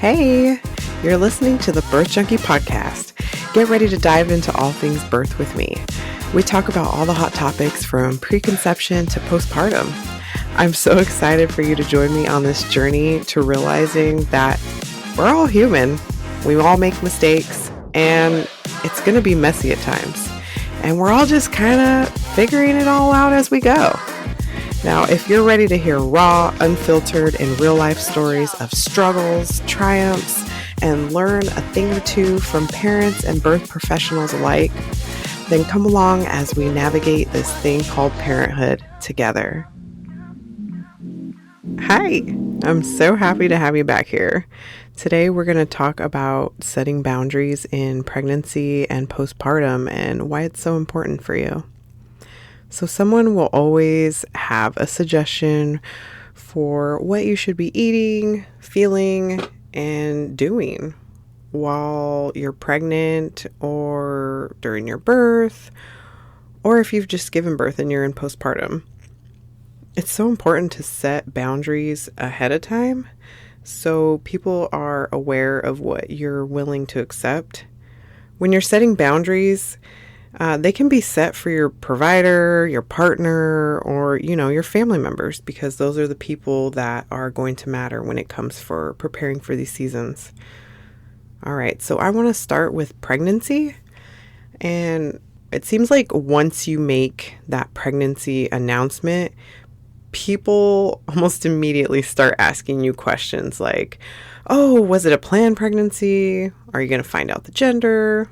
Hey, you're listening to the Birth Junkie podcast. Get ready to dive into all things birth with me. We talk about all the hot topics from preconception to postpartum. I'm so excited for you to join me on this journey to realizing that we're all human. We all make mistakes and it's going to be messy at times. And we're all just kind of figuring it all out as we go. Now, if you're ready to hear raw, unfiltered, and real-life stories of struggles, triumphs, and learn a thing or two from parents and birth professionals alike, then come along as we navigate this thing called parenthood together. Hi, I'm so happy to have you back here. Today, we're going to talk about setting boundaries in pregnancy and postpartum and why it's so important for you. So someone will always have a suggestion for what you should be eating, feeling, and doing while you're pregnant or during your birth, or if you've just given birth and you're in postpartum. It's so important to set boundaries ahead of time so people are aware of what you're willing to accept. When you're setting boundaries, they can be set for your provider, your partner, or, your family members, because those are the people that are going to matter when it comes for preparing for these seasons. All right, so I want to start with pregnancy. And it seems like once you make that pregnancy announcement, people almost immediately start asking you questions like, oh, was it a planned pregnancy? Are you going to find out the gender?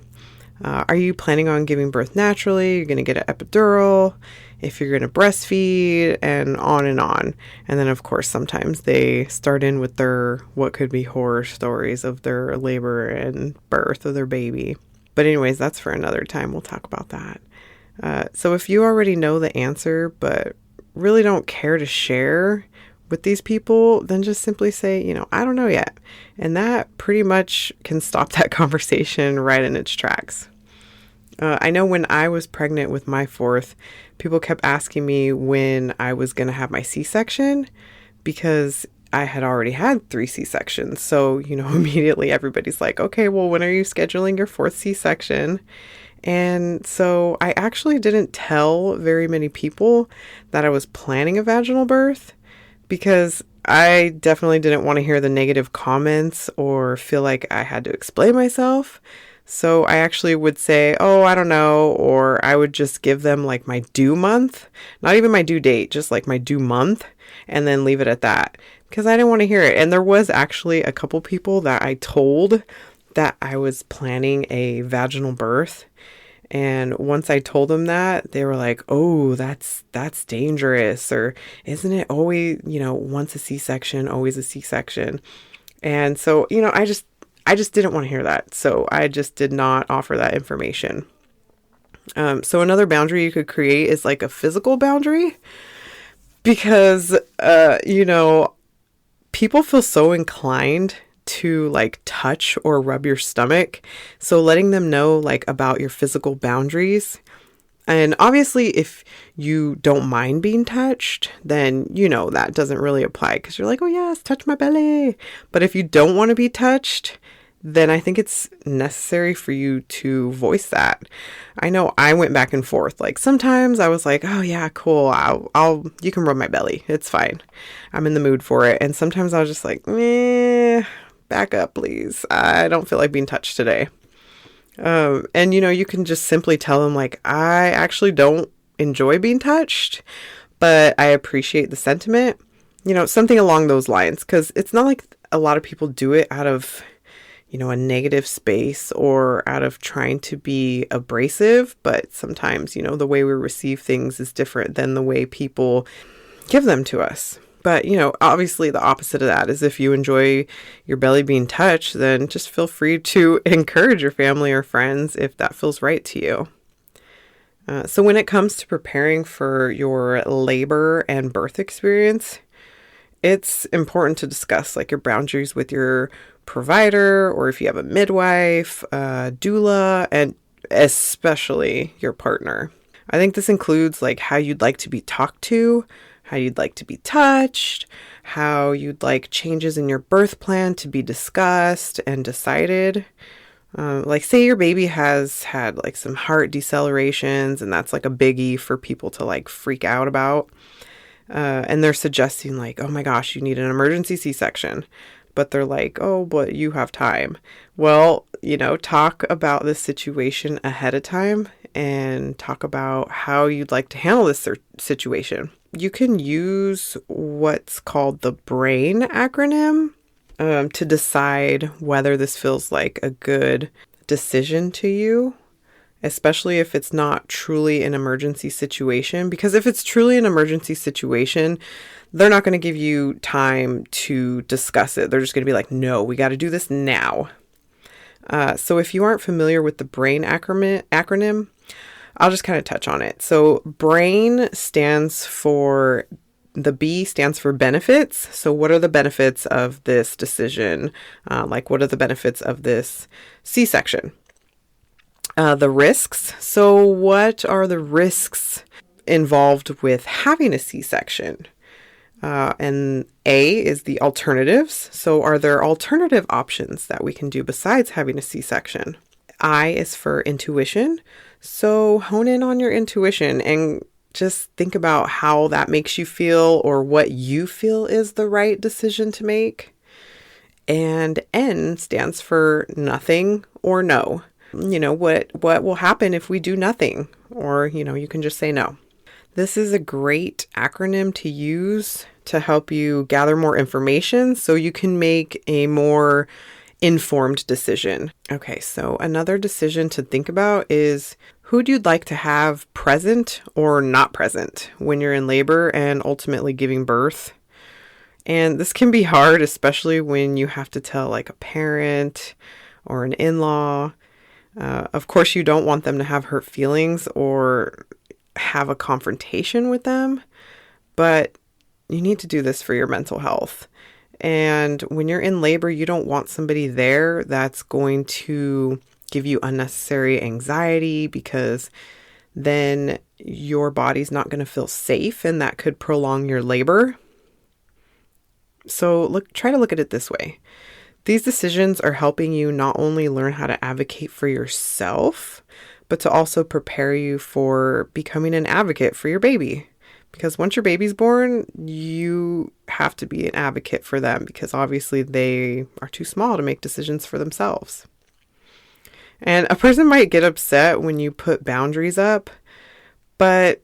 Are you planning on giving birth naturally? You're going to get an epidural, if you're going to breastfeed, and on and on. And then, of course, sometimes they start in with their what could be horror stories of their labor and birth of their baby. But anyways, that's for another time. We'll talk about that. So if you already know the answer, but really don't care to share with these people, then just simply say, I don't know yet. And that pretty much can stop that conversation right in its tracks. I know when I was pregnant with my fourth, people kept asking me when I was going to have my C-section because I had already had 3 C-sections. So, immediately everybody's like, okay, well, when are you scheduling your 4th C-section? And so I actually didn't tell very many people that I was planning a vaginal birth, because I definitely didn't want to hear the negative comments or feel like I had to explain myself. So I actually would say, oh, I don't know, or I would just give them like my due month, not even my due date, just like my due month, and then leave it at that, because I didn't want to hear it. And there was actually a couple people that I told that I was planning a vaginal birth. And once I told them that, they were like, oh, that's dangerous. Or isn't it always, once a C-section, always a C-section? And so, I just didn't want to hear that. So I just did not offer that information. So another boundary you could create is like a physical boundary, because, people feel so inclined to like touch or rub your stomach. So letting them know like about your physical boundaries. And obviously if you don't mind being touched, then that doesn't really apply, because you're like, oh yes, touch my belly. But if you don't want to be touched, then I think it's necessary for you to voice that. I know I went back and forth. Like sometimes I was like, oh yeah, cool. You can rub my belly. It's fine. I'm in the mood for it. And sometimes I was just like, back up, please. I don't feel like being touched today. And you can just simply tell them like, I actually don't enjoy being touched, but I appreciate the sentiment, something along those lines. Cause it's not like a lot of people do it out of, a negative space or out of trying to be abrasive, but sometimes, the way we receive things is different than the way people give them to us. But, obviously the opposite of that is if you enjoy your belly being touched, then just feel free to encourage your family or friends if that feels right to you. So when it comes to preparing for your labor and birth experience, it's important to discuss like your boundaries with your provider, or if you have a midwife, doula, and especially your partner. I think this includes like how you'd like to be talked to, how you'd like to be touched, how you'd like changes in your birth plan to be discussed and decided. Like say your baby has had like some heart decelerations and that's like a biggie for people to like freak out about. And they're suggesting like, oh my gosh, you need an emergency C-section. But they're like, oh, but you have time. Well, talk about this situation ahead of time and talk about how you'd like to handle this situation. You can use what's called the BRAIN acronym to decide whether this feels like a good decision to you, especially if it's not truly an emergency situation. Because if it's truly an emergency situation, they're not going to give you time to discuss it. They're just going to be like, no, we got to do this now. So if you aren't familiar with the BRAIN acronym, I'll just kind of touch on it. So BRAIN stands for, the B stands for benefits. So what are the benefits of this decision? Like what are the benefits of this C-section? The risks. So what are the risks involved with having a C-section? And A is the alternatives. So are there alternative options that we can do besides having a C-section? I is for intuition. So hone in on your intuition and just think about how that makes you feel or what you feel is the right decision to make. And N stands for nothing or no. What will happen if we do nothing? Or, you can just say no. This is a great acronym to use to help you gather more information so you can make a more informed decision. Okay, so another decision to think about is who you'd like to have present or not present when you're in labor and ultimately giving birth. And this can be hard, especially when you have to tell like a parent or an in-law. Of course, you don't want them to have hurt feelings or have a confrontation with them, but you need to do this for your mental health. And when you're in labor, you don't want somebody there that's going to give you unnecessary anxiety, because then your body's not going to feel safe and that could prolong your labor. So try to look at it this way. These decisions are helping you not only learn how to advocate for yourself, but to also prepare you for becoming an advocate for your baby. Because once your baby's born, you have to be an advocate for them, because obviously they are too small to make decisions for themselves. And a person might get upset when you put boundaries up, but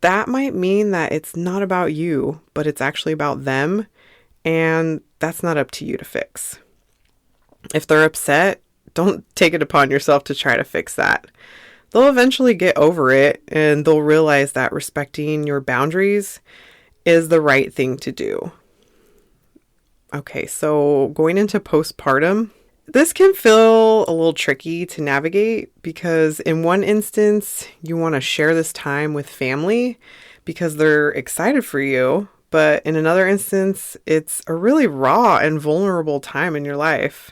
that might mean that it's not about you, but it's actually about them. And that's not up to you to fix. If they're upset, don't take it upon yourself to try to fix that. They'll eventually get over it and they'll realize that respecting your boundaries is the right thing to do. Okay, so going into postpartum, this can feel a little tricky to navigate because in one instance, you want to share this time with family because they're excited for you. But in another instance, it's a really raw and vulnerable time in your life.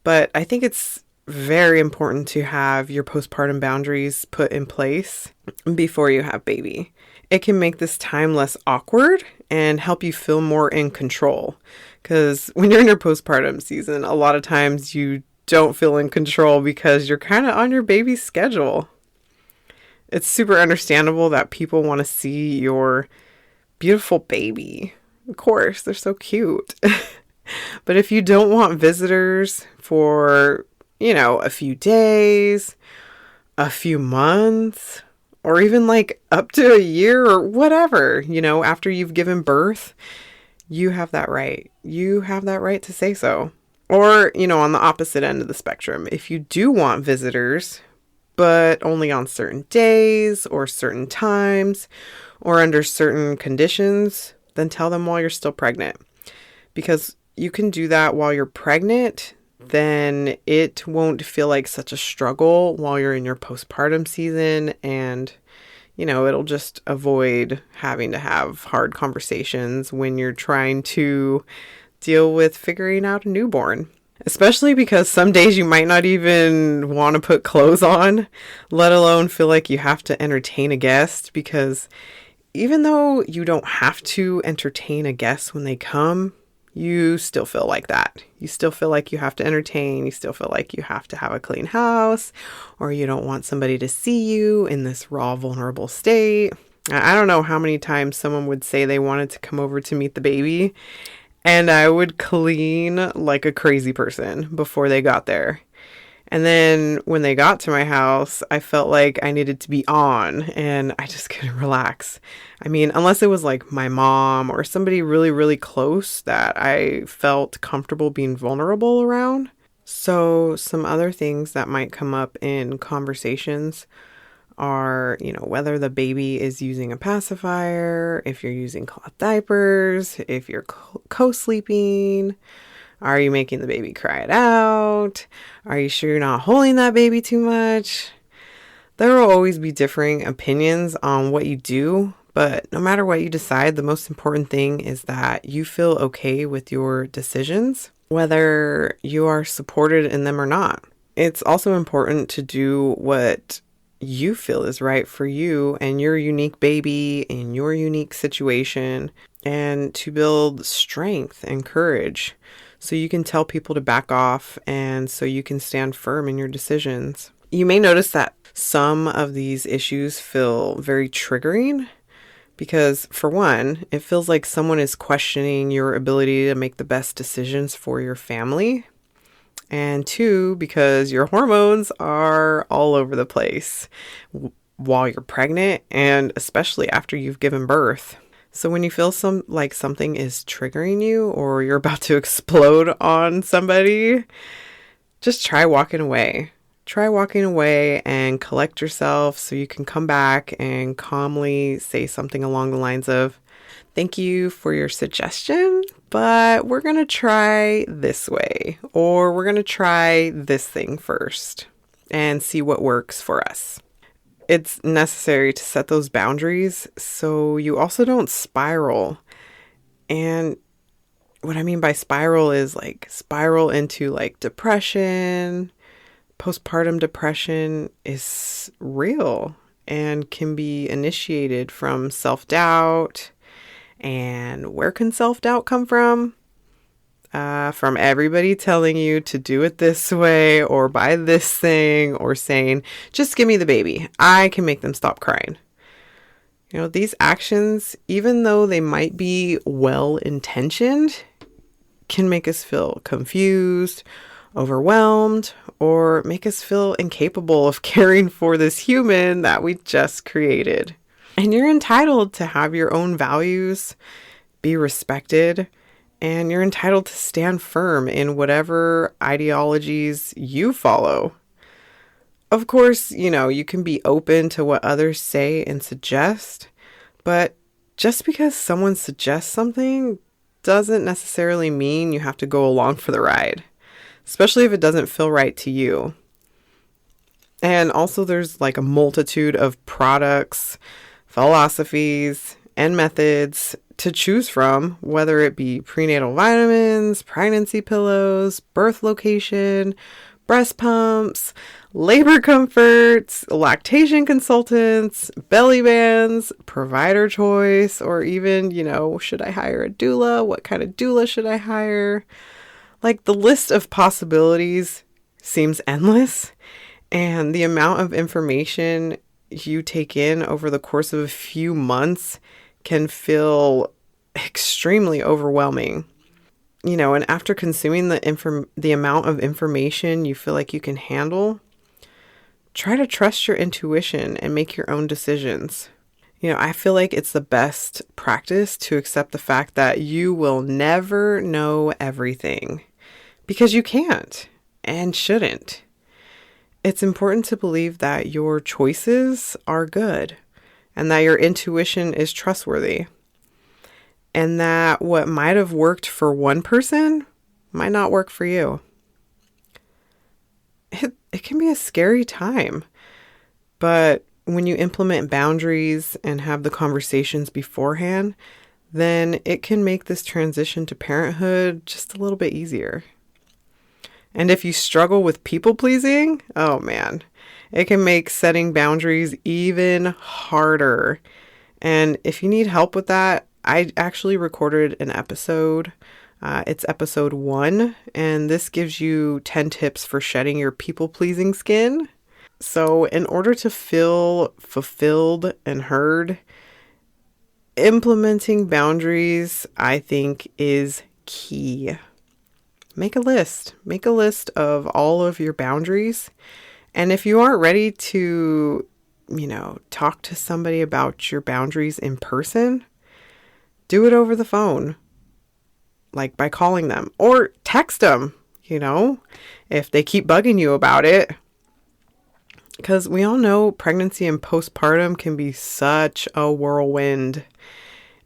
But I think it's very important to have your postpartum boundaries put in place before you have baby. It can make this time less awkward and help you feel more in control. Because when you're in your postpartum season, a lot of times you don't feel in control because you're kind of on your baby's schedule. It's super understandable that people want to see your beautiful baby. Of course, they're so cute. But if you don't want visitors for, a few days, a few months, or even like up to a year or whatever, after you've given birth, you have that right. You have that right to say so. Or, on the opposite end of the spectrum, if you do want visitors, but only on certain days or certain times or under certain conditions, then tell them while you're still pregnant. Because you can do that while you're pregnant, then it won't feel like such a struggle while you're in your postpartum season, and it'll just avoid having to have hard conversations when you're trying to deal with figuring out a newborn. Especially because some days you might not even want to put clothes on, let alone feel like you have to entertain a guest, because even though you don't have to entertain a guest when they come, you still feel like that. You still feel like you have to entertain. You still feel like you have to have a clean house, or you don't want somebody to see you in this raw, vulnerable state. I don't know how many times someone would say they wanted to come over to meet the baby, and I would clean like a crazy person before they got there. And then when they got to my house, I felt like I needed to be on and I just couldn't relax. I mean, unless it was like my mom or somebody really, really close that I felt comfortable being vulnerable around. So some other things that might come up in conversations are, whether the baby is using a pacifier, if you're using cloth diapers, if you're co-sleeping. Are you making the baby cry it out? Are you sure you're not holding that baby too much? There will always be differing opinions on what you do, but no matter what you decide, the most important thing is that you feel okay with your decisions, whether you are supported in them or not. It's also important to do what you feel is right for you and your unique baby in your unique situation, and to build strength and courage so you can tell people to back off and so you can stand firm in your decisions. You may notice that some of these issues feel very triggering because, for one, it feels like someone is questioning your ability to make the best decisions for your family. And two, because your hormones are all over the place while you're pregnant and especially after you've given birth. So when you feel like something is triggering you or you're about to explode on somebody, just try walking away. Try walking away and collect yourself so you can come back and calmly say something along the lines of, "Thank you for your suggestion, but we're going to try this way, or we're going to try this thing first and see what works for us." It's necessary to set those boundaries so you also don't spiral. And what I mean by spiral is like spiral into like depression. Postpartum depression is real and can be initiated from self-doubt. And where can self-doubt come from? From everybody telling you to do it this way or buy this thing or saying, just give me the baby. I can make them stop crying. These actions, even though they might be well-intentioned, can make us feel confused, overwhelmed, or make us feel incapable of caring for this human that we just created. And you're entitled to have your own values, be respected, and you're entitled to stand firm in whatever ideologies you follow. Of course, you can be open to what others say and suggest, but just because someone suggests something doesn't necessarily mean you have to go along for the ride, especially if it doesn't feel right to you. And also there's like a multitude of products, philosophies, and methods to choose from, whether it be prenatal vitamins, pregnancy pillows, birth location, breast pumps, labor comforts, lactation consultants, belly bands, provider choice, or even, should I hire a doula? What kind of doula should I hire? Like, the list of possibilities seems endless, and the amount of information you take in over the course of a few months can feel extremely overwhelming. And after consuming the amount of information you feel like you can handle, try to trust your intuition and make your own decisions. I feel like it's the best practice to accept the fact that you will never know everything, because you can't and shouldn't. It's important to believe that your choices are good and that your intuition is trustworthy, and that what might have worked for one person might not work for you. It can be a scary time, but when you implement boundaries and have the conversations beforehand, then it can make this transition to parenthood just a little bit easier. And if you struggle with people pleasing, oh man, it can make setting boundaries even harder. And if you need help with that, I actually recorded an episode. It's episode 1, and this gives you 10 tips for shedding your people-pleasing skin. So in order to feel fulfilled and heard, implementing boundaries, I think, is key. Make a list. Make a list of all of your boundaries. And if you aren't ready to, talk to somebody about your boundaries in person, do it over the phone, like by calling them or text them, if they keep bugging you about it. Because we all know pregnancy and postpartum can be such a whirlwind,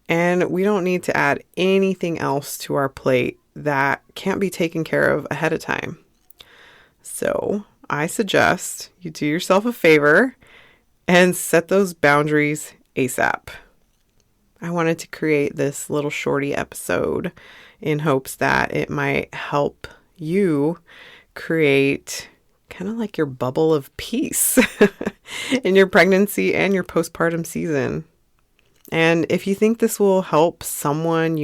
and we don't need to add anything else to our plate that can't be taken care of ahead of time. So I suggest you do yourself a favor and set those boundaries ASAP. I wanted to create this little shorty episode in hopes that it might help you create kind of like your bubble of peace in your pregnancy and your postpartum season. And if you think this will help someone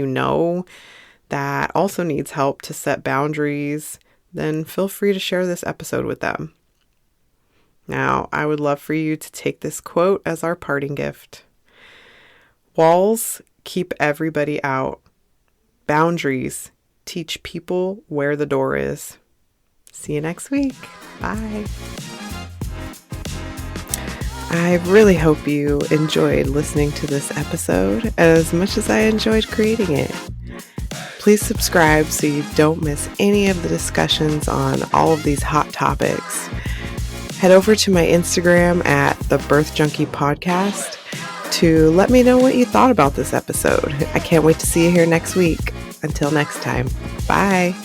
that also needs help to set boundaries, then feel free to share this episode with them. Now, I would love for you to take this quote as our parting gift. Walls keep everybody out. Boundaries teach people where the door is. See you next week. Bye. I really hope you enjoyed listening to this episode as much as I enjoyed creating it. Please subscribe so you don't miss any of the discussions on all of these hot topics. Head over to my Instagram at the Birth Junkie Podcast to let me know what you thought about this episode. I can't wait to see you here next week. Until next time, bye.